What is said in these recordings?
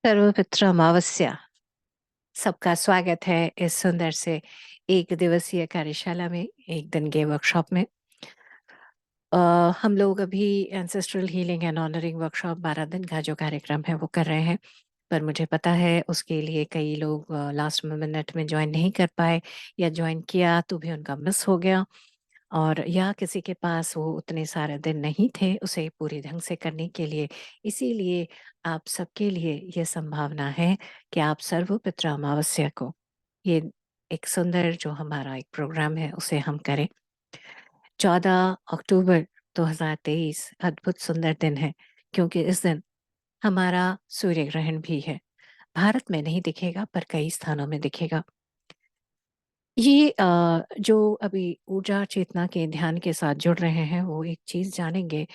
सर्वपित्र अमावस्या। सबका स्वागत है इस सुंदर से एक दिवसीय कार्यशाला में, एक दिन के वर्कशॉप में। अ, हम लोग अभी ancestral healing and honouring workshop 12 दिन का जो कार्यक्रम है वो कर रहे हैं। पर मुझे पता है उसके लिए कई लोग लास्ट मिनट में ज्वाइन नहीं कर पाए, या ज्वाइन किया तो भी उनका मिस हो गया, और या किसी के पास वो उतने सारे दिन नहीं थे उसे पूरे ढंग से करने के लिए। इसीलिए आप सबके लिए ये संभावना है कि आप सर्वपित्र अमावस्या को, ये एक सुंदर जो हमारा एक प्रोग्राम है उसे हम करें। 14 अक्टूबर 2023 अद्भुत सुंदर दिन है, क्योंकि इस दिन हमारा सूर्य ग्रहण भी है। भारत में नहीं दिखेगा पर कई स्थानों में दिखेगा। ये जो अभी ऊर्जा चेतना के ध्यान के साथ जुड़ रहे हैं वो एक चीज़ जानेंगे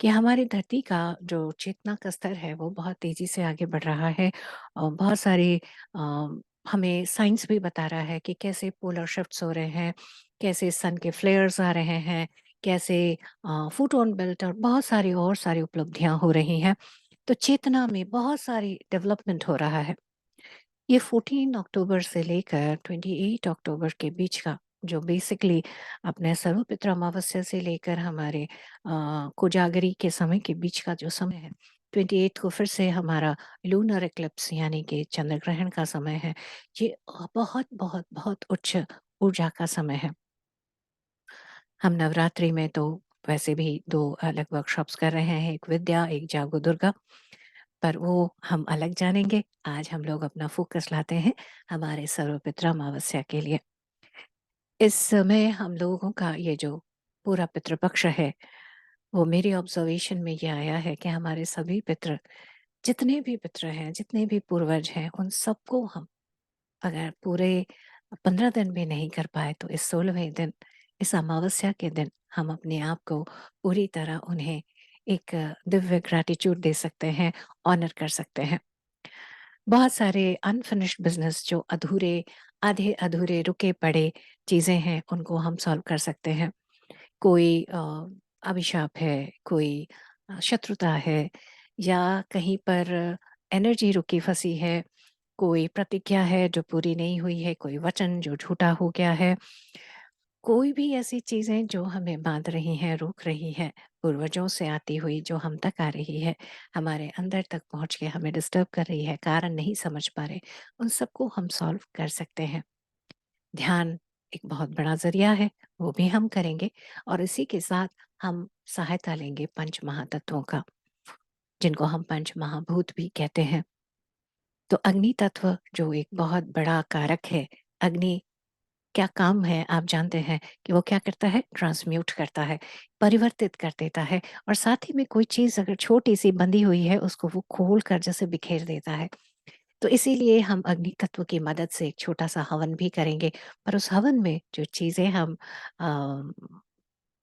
कि हमारी धरती का जो चेतना का स्तर है वो बहुत तेज़ी से आगे बढ़ रहा है। बहुत सारे हमें साइंस भी बता रहा है कि कैसे पोलर शिफ्ट्स हो रहे हैं, कैसे सन के फ्लेयर्स आ रहे हैं, कैसे फोटोन बेल्ट और बहुत सारी और सारी उपलब्धियां हो रही हैं। तो चेतना में बहुत सारी डेवलपमेंट हो रहा है। ये 14 अक्टूबर से लेकर 28 अक्टूबर के बीच का, जो बेसिकली अपने सर्वपित्र अमावस्या से लेकर हमारे कोजागरी के समय के बीच का जो समय है, 28 को फिर से हमारा लूनर एक्लिप्स यानी कि चंद्र ग्रहण का समय है। ये बहुत बहुत बहुत उच्च ऊर्जा का समय है। हम नवरात्रि में तो वैसे भी दो अलग वर्कशॉप्स कर रहे हैं, एक विद्या, एक जागो दुर्गा, पर वो हम अलग जानेंगे। आज हम लोग अपना फोकस लाते हैं हमारे सर्वपित्र अमावस्या के लिए। इस समय हम लोगों का ये जो पूरा पितृपक्ष है, वो मेरी ऑब्जर्वेशन में ये आया है कि हमारे सभी पितृ, जितने भी पितृ हैं, जितने भी पूर्वज हैं, उन सबको हम अगर पूरे 15 दिन भी नहीं कर पाए तो इस 16वें दिन, इस अमावस्या के दिन हम अपने आप को पूरी तरह उन्हें एक दिव्य ग्रैटिट्यूड दे सकते हैं, ऑनर कर सकते हैं। बहुत सारे अनफिनिश्ड बिजनेस जो अधूरे, आधे अधूरे रुके पड़े चीज़ें हैं, उनको हम सॉल्व कर सकते हैं। कोई अभिशाप है, कोई शत्रुता है, या कहीं पर एनर्जी रुकी फंसी है, कोई प्रतिज्ञा है जो पूरी नहीं हुई है, कोई वचन जो झूठा हो गया है, कोई भी ऐसी चीज़ें जो हमें बाँध रही हैं, रोक रही हैं, पूर्वजों से आती हुई जो हम तक आ रही है, हमारे अंदर तक पहुँच के हमें डिस्टर्ब कर रही है, कारण नहीं समझ पा रहे, उन सबको हम सॉल्व कर सकते हैं। ध्यान एक बहुत बड़ा ज़रिया है, वो भी हम करेंगे, और इसी के साथ हम सहायता लेंगे पंच महातत्वों का, जिनको हम पंच महाभूत भी कहते हैं। तो अग्नि तत्व जो एक बहुत बड़ा कारक है, अग्नि क्या काम है आप जानते हैं कि वो क्या करता है? ट्रांसम्यूट करता है, परिवर्तित कर देता है, और साथ ही में कोई चीज़ अगर छोटी-सी बंधी हुई है उसको वो खोल कर जैसे बिखेर देता है। तो इसीलिए हम अग्नि तत्व की मदद से एक छोटा-सा हवन भी करेंगे, पर उस हवन में जो चीज़ें हम अ,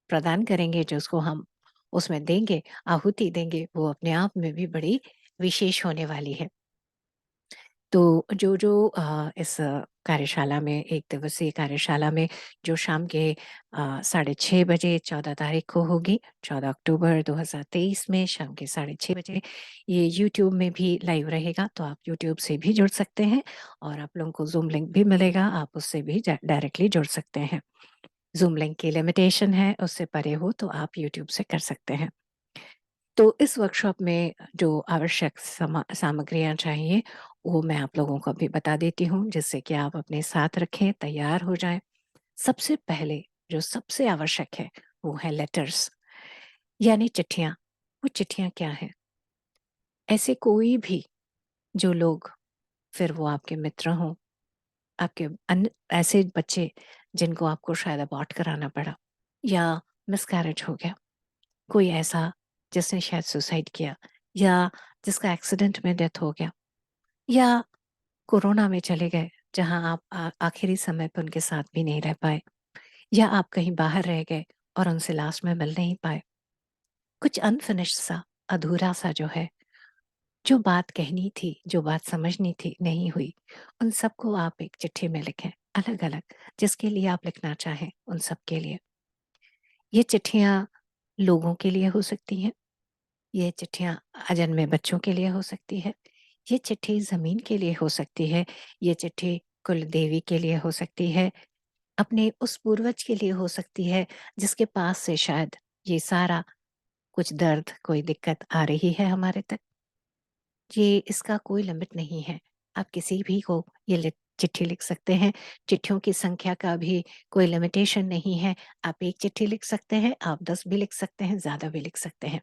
प्रदान करेंगे, जो उसको हम उसमें देंगे, आहुति देंगे, वो अपने आप में भी बड़ी विशेष होने वाली है। तो जो इस कार्यशाला में, एक दिवसीय कार्यशाला में, जो शाम के 6:30 बजे 14 तारीख को होगी, 14 अक्टूबर 2023 में शाम के 6:30 बजे, ये यूट्यूब में भी लाइव रहेगा, तो आप यूट्यूब से भी जुड़ सकते हैं, और आप लोगों को ज़ूम लिंक भी मिलेगा, आप उससे भी डायरेक्टली जुड़ सकते हैं। ज़ूम लिंक की लिमिटेशन है, उससे परे हो तो आप यूट्यूब से कर सकते हैं। तो इस वर्कशॉप में जो आवश्यक सामग्रियाँ चाहिए, वो मैं आप लोगों को अभी बता देती हूँ, जिससे कि आप अपने साथ रखें, तैयार हो जाएँ। सबसे पहले जो सबसे आवश्यक है, वो है लेटर्स, यानी चिट्ठियाँ। वो चिट्ठियाँ क्या हैं? ऐसे कोई भी जो लोग, फिर वो आपके मित्र हों, आपके अन्य ऐसे बच्चे जिनको आपको शायद अबॉर्ट कराना पड़ा, या मिसकैरेज हो गया, कोई ऐसा जिसने शायद सुसाइड किया, या जिसका एक्सीडेंट में डेथ हो गया, या कोरोना में चले गए, जहां आप आखिरी समय पे उनके साथ भी नहीं रह पाए, या आप कहीं बाहर रह गए और उनसे लास्ट में मिल नहीं पाए। कुछ अनफिनिश्ड सा, अधूरा सा जो है, जो बात कहनी थी, जो बात समझनी थी, नहीं हुई, उन सबको आप एक चिट्ठी में लिखें, अलग अलग, जिसके लिए आप लिखना चाहें उन सब के लिए। ये चिट्ठियां लोगों के लिए हो सकती हैं, ये चिट्ठियाँ अजन्मे बच्चों के लिए हो सकती है, ये चिट्ठी ज़मीन के लिए हो सकती है, ये चिट्ठी कुल देवी के लिए हो सकती है, अपने उस पूर्वज के लिए हो सकती है, जिसके पास से शायद ये सारा कुछ दर्द, कोई दिक्कत आ रही है हमारे तक। ये इसका कोई लिमिट नहीं है। आप किसी भी को ये चिट्ठी लिख सकते हैं। चिट्ठियों की संख्या का भी कोई लिमिटेशन नहीं है। आप 1 चिट्ठी लिख सकते हैं, आप 10 भी लिख सकते हैं, ज़्यादा भी लिख सकते हैं।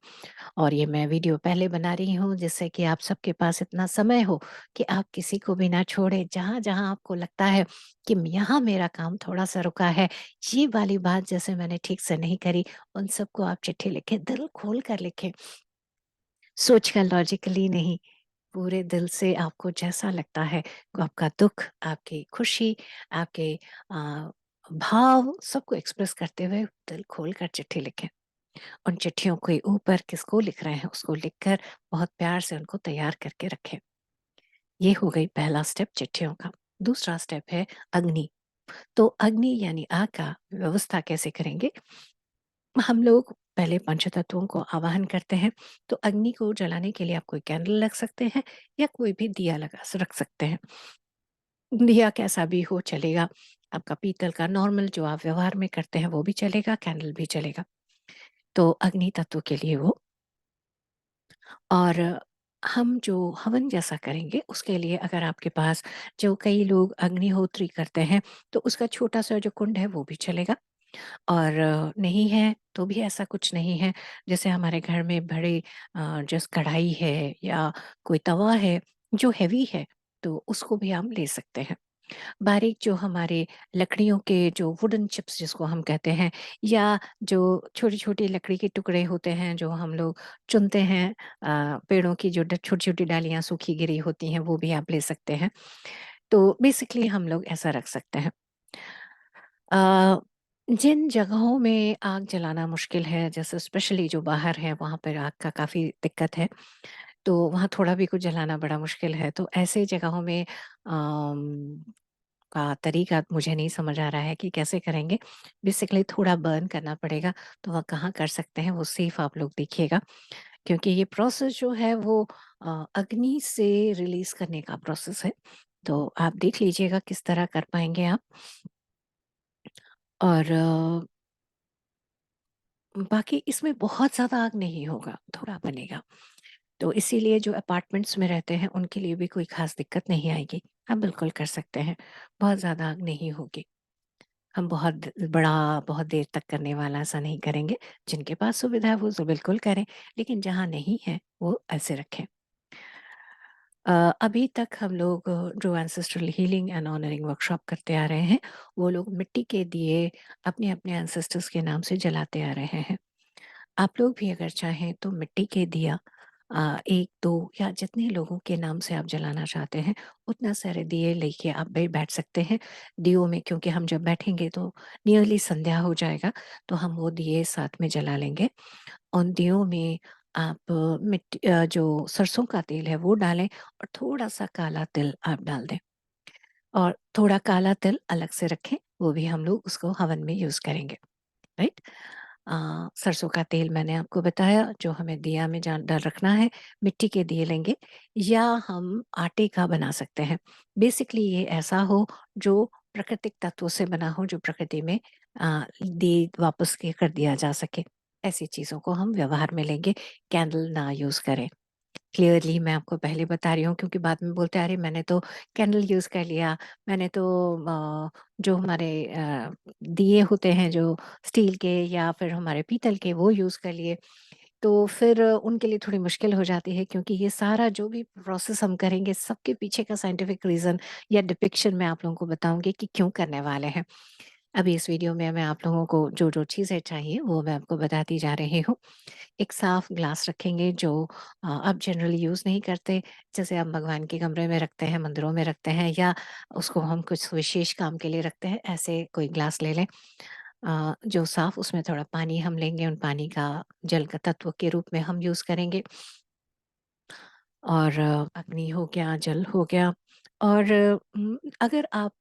और ये मैं वीडियो पहले बना रही हूँ जिससे कि आप सबके पास इतना समय हो कि आप किसी को भी ना छोड़ें। जहाँ-जहाँ आपको लगता है कि यहाँ मेरा काम थोड़ा-सा रुका है, ये वाली बात जैसे मैंने ठीक से नहीं करी, उन सबको आप चिट्ठी लिखें, दिल खोल कर लिखें। सोचकर लॉजिकली नहीं, पूरे दिल से आपको जैसा लगता है, आपका दुःख, आपकी खुशी, आपके अ, भाव सबको एक्सप्रेस करते हुए दिल खोलकर चिट्ठी लिखें। उन चिट्ठियों के ऊपर किसको लिख रहे हैं, उसको लिखकर बहुत प्यार से उनको तैयार करके रखें। ये हो गई पहला स्टेप चिट्ठियों का। दूसरा स्टेप है अग्नि। तो अग्नि यानी आग का व्यवस्था कैसे करेंगे? हम लोग पहले पंचतत्वों को आवाहन करते हैं, तो अग्नि को जलाने के लिए आप कोई कैंडल रख सकते हैं या कोई भी दिया रख सकते हैं। दिया कैसा भी हो चलेगा, आपका पीतल का नॉर्मल जो आप व्यवहार में करते हैं वो भी चलेगा, कैंडल भी चलेगा। तो अग्नि तत्व के लिए वो और हम जो हवन जैसा करेंगे उसके लिए अगर आपके पास जो कई लोग अग्निहोत्री करते हैं, तो उसका छोटा-सा जो कुंड है वो भी चलेगा। और नहीं है तो भी ऐसा कुछ नहीं है। जैसे हमारे घर में बड़े जैसे कढ़ाई है या कोई तवा है जो हेवी है, तो उसको भी हम ले सकते हैं। बारीक जो हमारे लकड़ियों के जो वुडन चिप्स जिसको हम कहते हैं या जो छोटी-छोटी लकड़ी के टुकड़े होते हैं जो हम लोग चुनते हैं पेड़ों की जो छोटी-छोटी डालियाँ सूखी गिरी होती हैं वो भी आप ले सकते हैं। तो बेसिकली हम लोग ऐसा रख सकते हैं। अ, जिन जगहों में आग जलाना मुश्किल है जैसे स्पेशली जो बाहर है वहाँ पर आग का काफ़ी दिक्कत है, तो वहाँ थोड़ा भी कुछ जलाना बड़ा मुश्किल है। तो ऐसे जगहों में अम का तरीका मुझे नहीं समझ आ रहा है कि कैसे करेंगे। बेसिकली थोड़ा बर्न करना पड़ेगा, तो वह कहाँ कर सकते हैं वो सेफ आप लोग देखिएगा। क्योंकि ये प्रोसेस जो है वो अग्नि से रिलीज़ करने का प्रोसेस है। तो आप देख लीजिएगा किस तरह कर पाएँगे आप और बाकी इसमें बहुत ज़्यादा आग नहीं होगा, थोड़ा बनेगा। तो इसीलिए जो अपार्टमेंट्स में रहते हैं उनके लिए भी कोई ख़ास दिक्कत नहीं आएगी। आप बिल्कुल कर सकते हैं, बहुत ज़्यादा आग नहीं होगी। हम बहुत बड़ा, बहुत देर तक करने वाला ऐसा नहीं करेंगे। जिनके पास सुविधा है वो तो बिल्कुल करें, लेकिन जहाँ नहीं है वो ऐसे रखें। अभी तक हम लोग जो ancestral healing and honouring workshop करते आ रहे हैं, वो लोग मिट्टी के दिए अपने-अपने एंसेस्टर्स के नाम से जलाते आ रहे हैं। आप लोग भी अगर चाहें तो मिट्टी के दिया 1-2 या जितने लोगों के नाम से आप जलाना चाहते हैं, उतना सारे दिए लेके आप बैठ सकते हैं। दियों में क्योंकि हम जब बैठेंगे तो नियरली संध्या हो जाएगा, तो हम वो दिए साथ में जला लेंगे। उन दियों में आप जो सरसों का तेल है वो डालें और थोड़ा-सा काला तिल आप डाल दें और थोड़ा काला तिल अलग से रखें, वो भी हम लोग उसको हवन में यूज़ करेंगे। राइट? सरसों का तेल मैंने आपको बताया जो हमें दिया में डाल रखना है, मिट्टी के दिए लेंगे या हम आटे का बना सकते हैं। बेसिकली ये ऐसा हो जो प्राकृतिक तत्वों से बना हो जो प्रकृति में दे वापस के कर दिया जा सके। ऐसी चीज़ों को हम व्यवहार में लेंगे, कैंडल ना यूज़ करें। क्लियरली मैं आपको पहले बता रही हूँ क्योंकि बाद में बोलते हैं अरे मैंने तो कैंडल यूज़ कर लिया, मैंने तो जो हमारे दिए होते हैं जो स्टील के या फिर हमारे पीतल के वो यूज़ कर लिए। तो फिर उनके लिए थोड़ी मुश्किल हो जाती है क्योंकि ये सारा जो भी प्रोसेस हम करेंगे सबके पीछे का साइंटिफिक रीज़न या डिपिक्शन मैं आप लोगों को बताऊँगी कि क्यों करने वाले हैं। अभी इस वीडियो में मैं आप लोगों को जो-जो चीज़ें चाहिए वो मैं आपको बताती जा रही हूँ। एक साफ ग्लास रखेंगे जो आप जनरली यूज़ नहीं करते, जैसे आप भगवान के कमरे में रखते हैं, मंदिरों में रखते हैं या उसको हम कुछ विशेष काम के लिए रखते हैं, ऐसे कोई ग्लास ले लें। जो साफ उसमें थोड़ा पानी हम लेंगे, उन पानी का जल का तत्व के रूप में हम यूज़ करेंगे और अग्नि हो गया, जल हो गया और अगर आप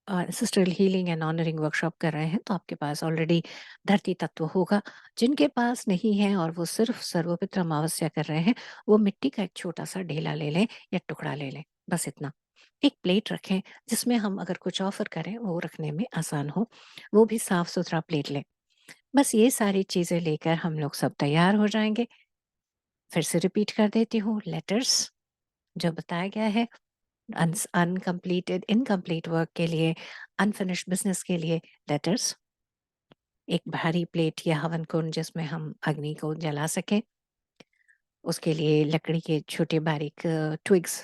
ancestral healing and honouring workshop कर रहे हैं तो आपके पास ऑलरेडी धरती तत्व होगा। जिनके पास नहीं है और वो सिर्फ सर्वपित्र अमावस्या कर रहे हैं, वो मिट्टी का एक छोटा सा ढेला ले लें या टुकड़ा ले लें, बस इतना। एक प्लेट रखें जिसमें हम अगर कुछ ऑफर करें वो रखने में आसान हो, वो भी साफ सुथरा प्लेट लें। बस ये सारी चीजें लेकर हम लोग सब तैयार हो जाएंगे। फिर से रिपीट कर देती हूँ, लेटर्स जो बताया गया है, अनकम्प्लीटेड इनकम्प्लीट वर्क के लिए, अनफिनिश्ड बिजनेस के लिए लेटर्स, एक भारी प्लेट या हवन कुंड जिसमें हम अग्नि को जला सकें, उसके लिए लकड़ी के छोटे बारीक ट्विग्स,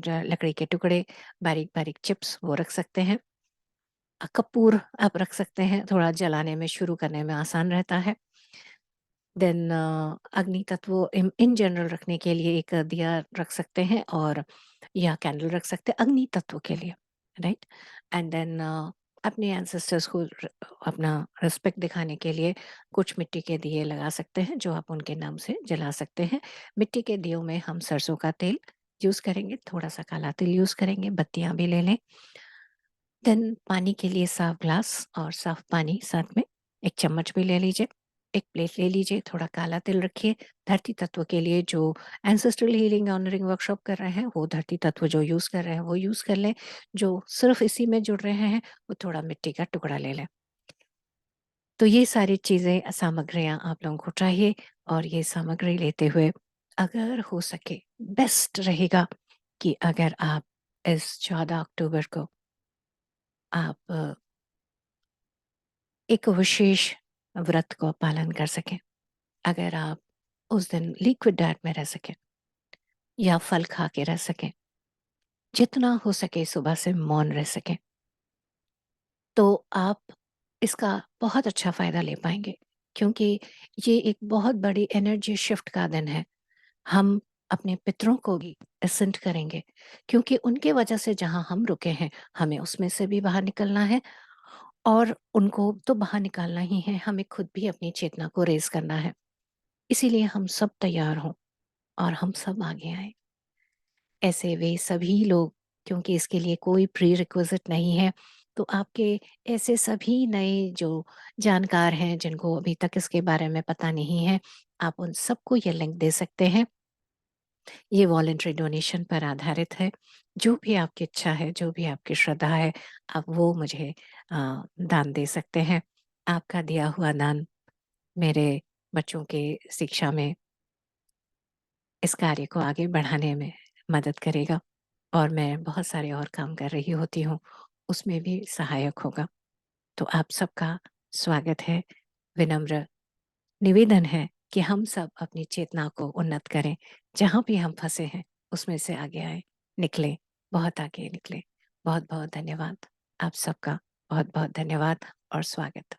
लकड़ी के टुकड़े, बारीक बारीक चिप्स वो रख सकते हैं। कपूर आप रख सकते हैं, थोड़ा जलाने में शुरू करने में आसान रहता है। देन अग्नि तत्व इन जनरल रखने के लिए एक दिया रख सकते हैं और या कैंडल रख सकते हैं अग्नि तत्व के लिए, राइट। एंड देन अपने एंसेस्टर्स को अपना रिस्पेक्ट दिखाने के लिए कुछ मिट्टी के दिए लगा सकते हैं जो आप उनके नाम से जला सकते हैं। मिट्टी के दियों में हम सरसों का तेल यूज करेंगे, थोड़ा सा काला तिल यूज करेंगे, बत्तियां भी ले लें। देन पानी के लिए साफ ग्लास और साफ पानी साथ में, एक चम्मच भी ले लीजिए, एक प्लेट ले लीजिए, थोड़ा काला तिल रखिए। धरती तत्व के लिए जो एंसेस्ट्रल हीलिंग ऑनरिंग वर्कशॉप कर रहे हैं वो धरती तत्व जो यूज कर रहे हैं वो यूज कर लें। जो सिर्फ इसी में जुड़ रहे हैं वो थोड़ा मिट्टी का टुकड़ा ले लें। तो ये सारी चीजें सामग्रियां आप लोगों को चाहिए और ये सामग्री लेते हुए अगर हो सके बेस्ट रहेगा कि अगर आप इस 14 अक्टूबर को आप एक विशेष व्रत को पालन कर सकें। अगर आप उस दिन लिक्विड डाइट में रह सकें या फल खा के रह सकें, जितना हो सके सुबह से मौन रह सकें, तो आप इसका बहुत अच्छा फायदा ले पाएंगे। क्योंकि ये एक बहुत बड़ी एनर्जी शिफ्ट का दिन है। हम अपने पितरों को भी एसेंट करेंगे क्योंकि उनके वजह से जहां हम रुके हैं हमें उसमें से भी बाहर निकलना है और उनको तो बाहर निकालना ही है, हमें खुद भी अपनी चेतना को रेज करना है। इसीलिए हम सब तैयार हों और हम सब आगे आए। ऐसे वे सभी लोग, क्योंकि इसके लिए कोई प्री रिक्विजिट नहीं है, तो आपके ऐसे सभी नए जो जानकार हैं जिनको अभी तक इसके बारे में पता नहीं है, आप उन सबको ये लिंक दे सकते हैं। ये वॉलेंट्री डोनेशन पर आधारित है। जो भी आपकी इच्छा है, जो भी आपकी श्रद्धा है, आप वो मुझे दान दे सकते हैं। आपका दिया हुआ दान मेरे बच्चों के शिक्षा में इस कार्य को आगे बढ़ाने में मदद करेगा और मैं बहुत सारे और काम कर रही होती हूँ, उसमें भी सहायक होगा। तो आप सबका स्वागत है। विनम्र निवेदन है कि हम सब अपनी चेतना को उन्नत करें, जहाँ भी हम फंसे हैं उसमें से आगे आए, निकले, बहुत आगे निकले। बहुत बहुत धन्यवाद। आप सबका बहुत बहुत धन्यवाद और स्वागत।